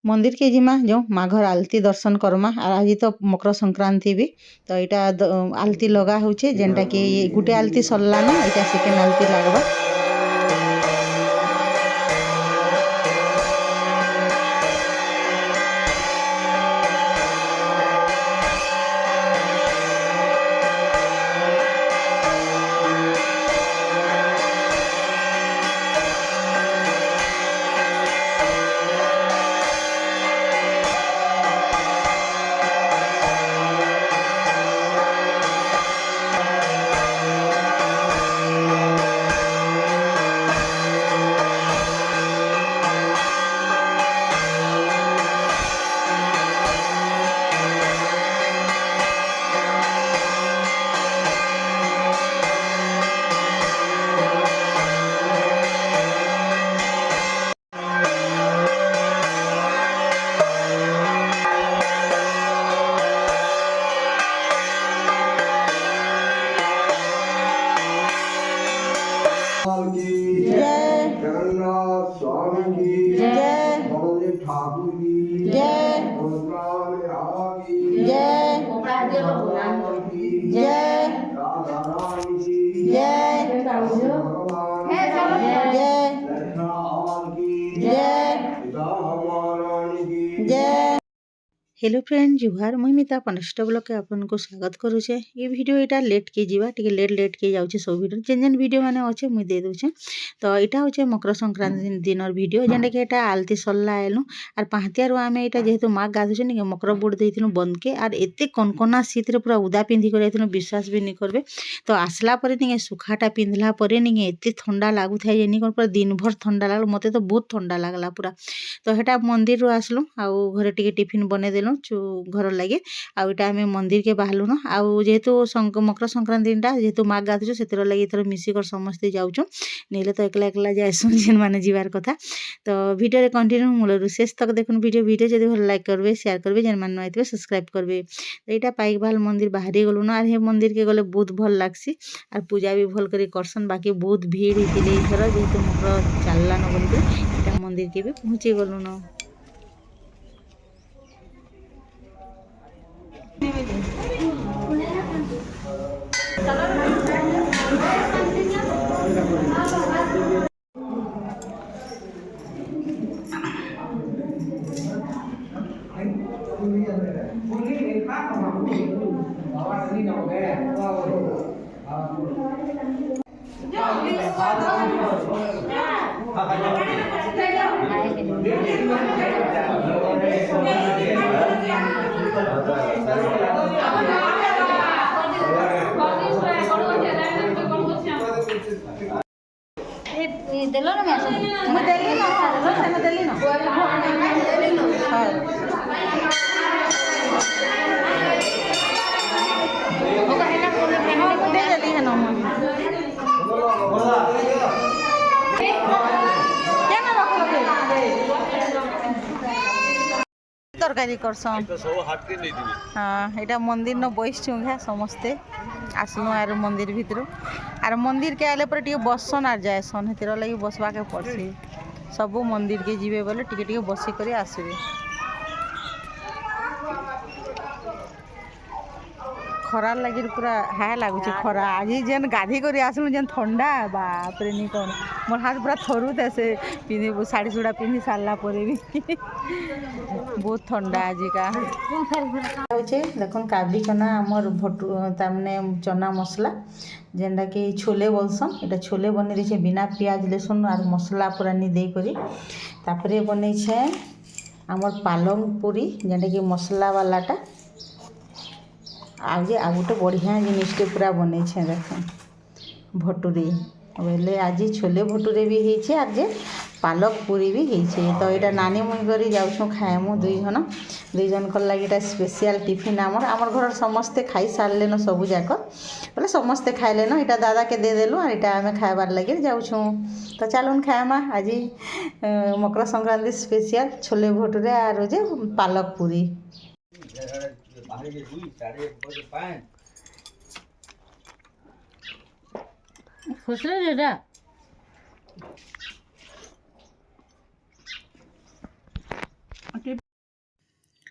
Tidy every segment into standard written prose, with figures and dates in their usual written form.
मंदिर के जिमा जो माघर आलती दर्शन करमा और आज तो मकर संक्रांति भी तो यहाँ आलती लगा होचे जेनटा कि गुटे आलती सरलान यहाँ सेकेंड आलती लगवा। जगन्नाथ स्वामी की जय, बलदेव ठाकुर की जय, की जय, की जय, राधा रानी की जय, भगवान जय, की जय, पिता महारानी की जय। हेलो फ्रेंड जुहार मुई मिता पनस्ट ब्लॉग के आपन को स्वागत करुचे। ये वीडियो एटा लेट के जीवा टिके लेट के जाउचे सब वीडियो जेन वीडियो माने अच्छे मुई दे दूचे। तो यहाँ होचे मकर संक्रांति दिन वीडियो जेनटा कि एटा आलती सरला आएलु और पहातियारू आम यहाँ जेहेतु माँ गाधुचे निके मकर बुड़ देइथिनु बंद के और एते कनकना शीत पूरा उदा पिंधि कर आइथिनु विश्वास भी नहीं करबे। तो आसला परे निके सुखाटा पिंधला परे निके एते ठंडा लागु थाए जे निके पूरा दिन भर ठंडा लागल मते तो बहुत ठंडा लागला पूरा। तो हेटा मंदिर रु आसलु आउ घरे टिके टिफिन बने देलु घर लगे आउटा आम मंदिर के बाहरलु न आउ जेहेतु मकर संक्रांति जेहेतु माँ गाधुଛୁ से लगे थर मिसिकर समस्ते जाऊँ नहीं तो एकला एकला जाएसुँ जेन मैंने जीवार कथा। तो वीडियो कंटिन्यू मूलर शेष तक देखुन वीडियो जब भल लाइक करेंगे शेयर करेंगे जेन मैंने आइए सब्सक्राइब करेंगे। तो यहाँ पाइक भाल मंदिर बाहरी गलु ना और मंदिर के गले बहुत भल लगसी और पूजा भी भल कर करसन बाकी बहुत भीड़ होती थर जेहेतु मकर चलला न बोल मंदिर के भी पहुँची गलु न। देलो ना मैं देली ना मैं देली ना ओका हेला को दे देली है ना क्या ना तरकारी करसन हाँ यहाँ मंदिर न बैठूँ घा समस्ते आसनु आर मंदिर भितर आर मंदिर के आले पर टिके बसन आर जाएसन हेतिर लगी बसवा के पड़सी सबू मंदिर के जीवे बोले टिके बसिक आसबे। खरा लगी पूरा हाय लगुच खरा आज जेन गाधी कर आसलु जेन ठंडा बाप रे नी कौन मोर हाथ पूरा थरुत से पिंधि साड़ी सुड़ा पिंधि सारा भी बहुत ठंडा आजिका होचे देखुन काबली चना आमर भटू तामने चना मसला जेनटा कि छोले बोलसन एटा छोले बनै देछे बिना प्याज लहसुन और मसला पूरा नि दे करी तापरे बनै छे आमर पालंग पूरी जेनटा कि मसला वालाटा आज आ गोटे बढ़िया जिनिसटे पूरा बनै छे देखुन भटूरे बोले आज छोले भटूरे भी होइछे आज पालक पूरी भी होइछे तो यहाँ नानी मुई करी जाऊँ खाएमु दुई जन कर लगी स्पेशल टिफिन आमर घर समस्ते खाई सारे न सबू जाक बोले समस्ते खाइले न यहाँ दादा के दे देलु और यहाँ आम खाबार लगे जाऊँ तो चलुन खाएमा आज मकर संक्रांति स्पेशल छोले भटूरे और जे पालक पूरी खुसरे जेटा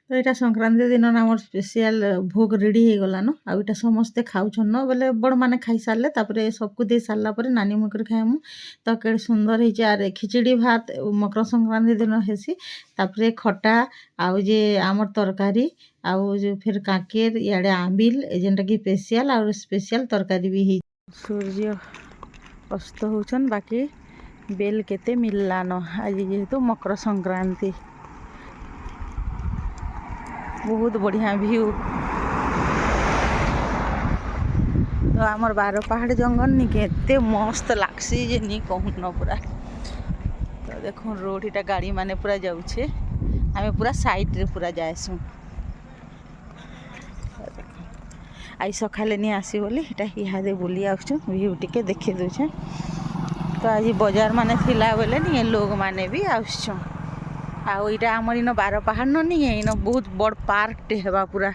तो यहाँ संक्रांति दिन आम स्पेशल भोग रेडी हो गलान आ इटा समस्ते खाऊन बोले बड़ मैंने खाई सारे तापर सबको दे सारा पर नानी मुकर खाएमु तो के सुंदर होइछे आर खिचड़ी भात मकर संक्रांति दिन हेसी तापर खटा आउ जे आमर तरकारी आउ जो फिर काकेर इे आंबिल जेनटा कि स्पेशल और स्पेशल तरकारी भी है सूर्य अस्त होचन बाकी बेल केते मिललान आज जेहेतु मकर संक्रांति बहुत बढ़िया व्यू तो आमर 12 पहाड़ जंगल नी केते मस्त लागसी जे नी कहून पूरा तो देखो रोड इटा गाड़ी माने पूरा जाऊे आमे पूरा साइड रे पूरा जाएसु आई सकाले नहीं आसी बोली इटा इहादे बुली आसु व्यू टिके देखी दूचे तो आज बाजार माने थिला बोले नहीं लोग माने भी आसुँ आउ इटा आमर इन 12 पहाड़ न नहीं है इन बहुत बड़ पार्क टे हेबा पूरा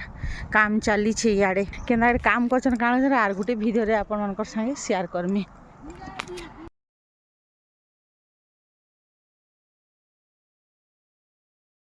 काम चली छे इयाडे केना काम करछन काण आर गुटे वीडियो रे आपन मनकर संगे शेयर करमी।